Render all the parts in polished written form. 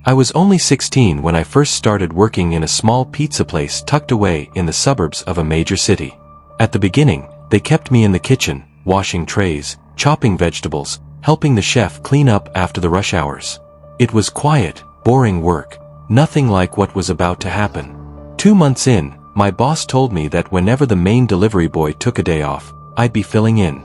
I was only 16 when I first started working in a small pizza place tucked away in the suburbs of a major city. At the beginning, they kept me in the kitchen, washing trays, chopping vegetables, helping the chef clean up after the rush hours. It was quiet, boring work, nothing like what was about to happen. 2 months in, my boss told me that whenever the main delivery boy took a day off, I'd be filling in.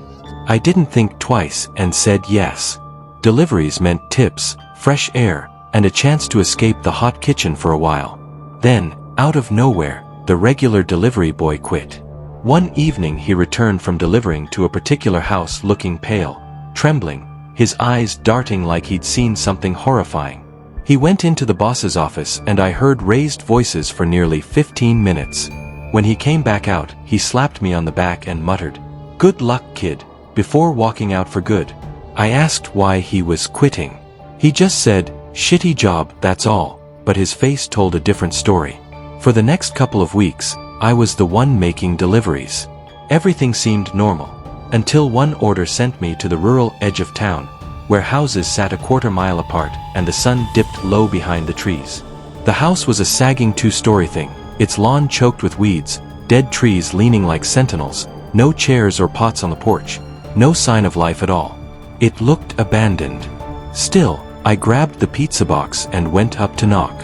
I didn't think twice and said yes. Deliveries meant tips, fresh air, and a chance to escape the hot kitchen for a while. Then, out of nowhere, the regular delivery boy quit. One evening he returned from delivering to a particular house looking pale, trembling, his eyes darting like he'd seen something horrifying. He went into the boss's office and I heard raised voices for nearly 15 minutes. When he came back out, he slapped me on the back and muttered, "Good luck, kid," before walking out for good. I asked why he was quitting. He just said, "Shitty job, that's all," but his face told a different story. For the next couple of weeks, I was the one making deliveries. Everything seemed normal, until one order sent me to the rural edge of town, where houses sat a quarter-mile apart and the sun dipped low behind the trees. The house was a sagging 2-story thing, its lawn choked with weeds, dead trees leaning like sentinels, no chairs or pots on the porch, no sign of life at all. It looked abandoned. Still, I grabbed the pizza box and went up to knock.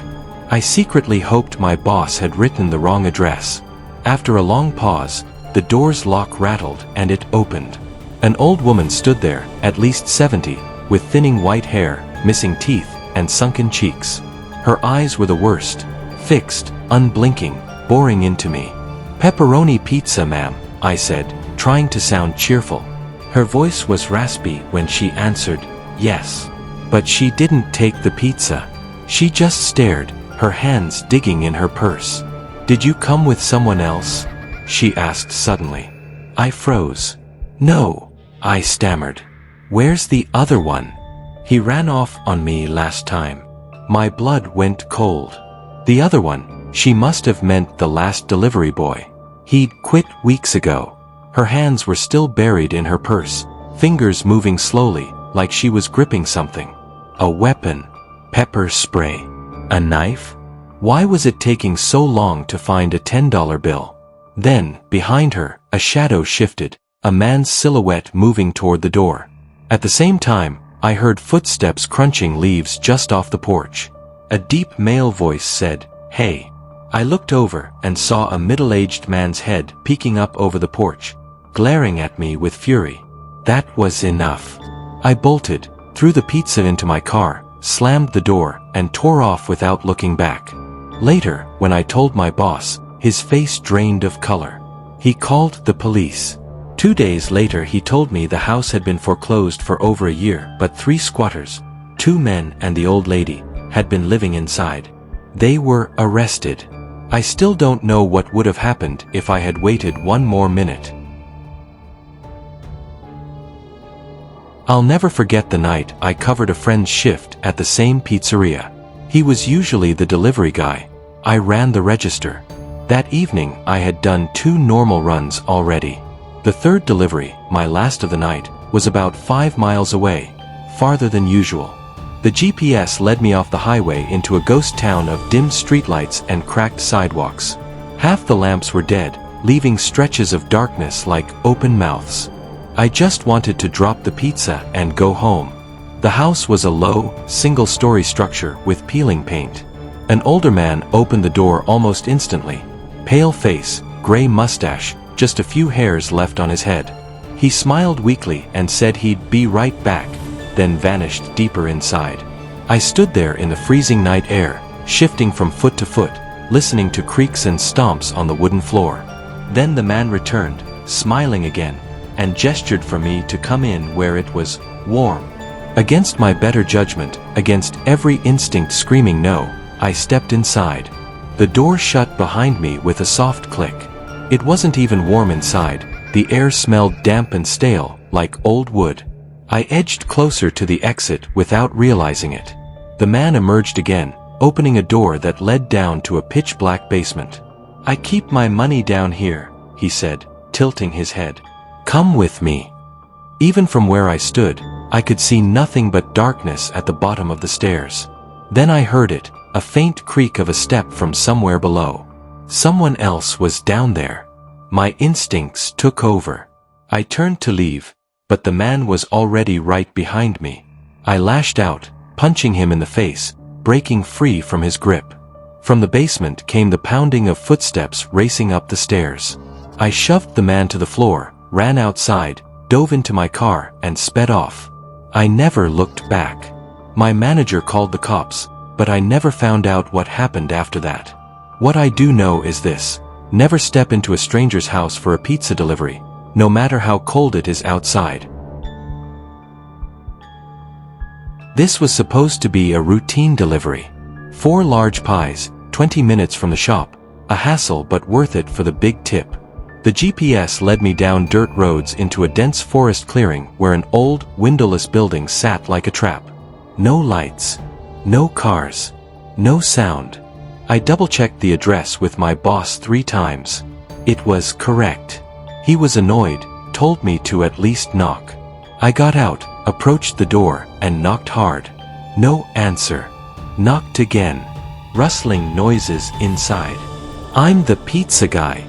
I secretly hoped my boss had written the wrong address. After a long pause, the door's lock rattled and it opened. An old woman stood there, at least 70, with thinning white hair, missing teeth, and sunken cheeks. Her eyes were the worst, fixed, unblinking, boring into me. "Pepperoni pizza, ma'am," I said, trying to sound cheerful. Her voice was raspy when she answered, "Yes." But she didn't take the pizza. She just stared, her hands digging in her purse. "Did you come with someone else?" she asked suddenly. I froze. "No," I stammered. "Where's the other one?" "He ran off on me last time." My blood went cold. The other one, she must have meant the last delivery boy. He'd quit weeks ago. Her hands were still buried in her purse, fingers moving slowly, like she was gripping something. A weapon. Pepper spray. A knife? Why was it taking so long to find a $10 bill? Then, behind her, a shadow shifted, a man's silhouette moving toward the door. At the same time, I heard footsteps crunching leaves just off the porch. A deep male voice said, "Hey." I looked over and saw a middle-aged man's head peeking up over the porch, glaring at me with fury. That was enough. I bolted, threw the pizza into my car, slammed the door, and tore off without looking back. Later, when I told my boss, his face drained of color. He called the police. 2 days later he told me the house had been foreclosed for over a year, but 3 squatters, 2 men and the old lady, had been living inside. They were arrested. I still don't know what would have happened if I had waited 1 more minute. I'll never forget the night I covered a friend's shift at the same pizzeria. He was usually the delivery guy. I ran the register. That evening I had done 2 normal runs already. The 3rd delivery, my last of the night, was about 5 miles away, farther than usual. The GPS led me off the highway into a ghost town of dim streetlights and cracked sidewalks. Half the lamps were dead, leaving stretches of darkness like open mouths. I just wanted to drop the pizza and go home. The house was a low, single-story structure with peeling paint. An older man opened the door almost instantly. Pale face, gray mustache, just a few hairs left on his head. He smiled weakly and said he'd be right back, then vanished deeper inside. I stood there in the freezing night air, shifting from foot to foot, listening to creaks and stomps on the wooden floor. Then the man returned, smiling again, and gestured for me to come in where it was warm. Against my better judgment, against every instinct screaming no, I stepped inside. The door shut behind me with a soft click. It wasn't even warm inside. The air smelled damp and stale, like old wood. I edged closer to the exit without realizing it. The man emerged again, opening a door that led down to a pitch-black basement. "I keep my money down here," he said, tilting his head. "Come with me." Even from where I stood, I could see nothing but darkness at the bottom of the stairs. Then I heard it, a faint creak of a step from somewhere below. Someone else was down there. My instincts took over. I turned to leave, but the man was already right behind me. I lashed out, punching him in the face, breaking free from his grip. From the basement came the pounding of footsteps racing up the stairs. I shoved the man to the floor, ran outside, dove into my car, and sped off. I never looked back. My manager called the cops, but I never found out what happened after that. What I do know is this: never step into a stranger's house for a pizza delivery, no matter how cold it is outside. This was supposed to be a routine delivery. 4 large pies, 20 minutes from the shop, a hassle but worth it for the big tip. The GPS led me down dirt roads into a dense forest clearing where an old, windowless building sat like a trap. No lights, no cars, no sound. I double-checked the address with my boss 3 times. It was correct. He was annoyed, told me to at least knock. I got out, approached the door, and knocked hard. No answer. Knocked again. Rustling noises inside. "I'm the pizza guy,"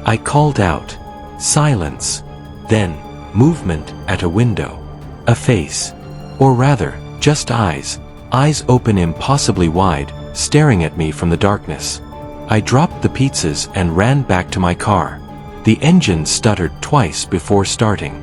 I called out. Silence. Then, movement at a window. A face. Or rather, just eyes. Eyes open impossibly wide, staring at me from the darkness. I dropped the pizzas and ran back to my car. The engine stuttered twice before starting.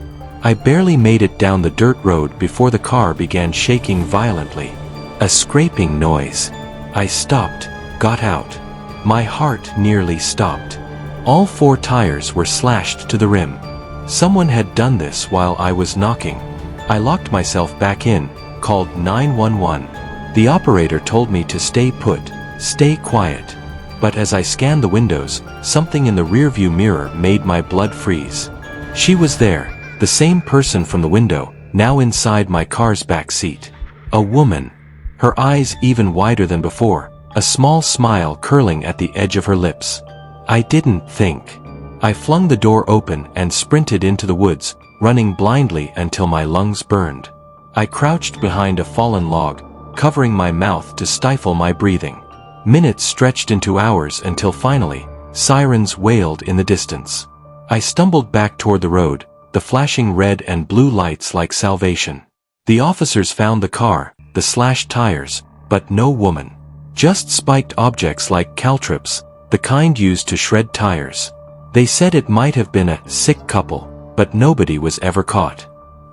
I barely made it down the dirt road before the car began shaking violently. A scraping noise. I stopped, got out. My heart nearly stopped. All 4 tires were slashed to the rim. Someone had done this while I was knocking. I locked myself back in, called 911. The operator told me to stay put, stay quiet. But as I scanned the windows, something in the rearview mirror made my blood freeze. She was there, the same person from the window, now inside my car's back seat. A woman. Her eyes even wider than before, a small smile curling at the edge of her lips. I didn't think. I flung the door open and sprinted into the woods, running blindly until my lungs burned. I crouched behind a fallen log, covering my mouth to stifle my breathing. Minutes stretched into hours until finally, sirens wailed in the distance. I stumbled back toward the road, the flashing red and blue lights like salvation. The officers found the car, the slashed tires, but no woman. Just spiked objects like caltrops, the kind used to shred tires. They said it might have been a sick couple, but nobody was ever caught.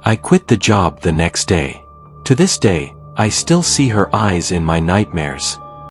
I quit the job the next day. To this day, I still see her eyes in my nightmares.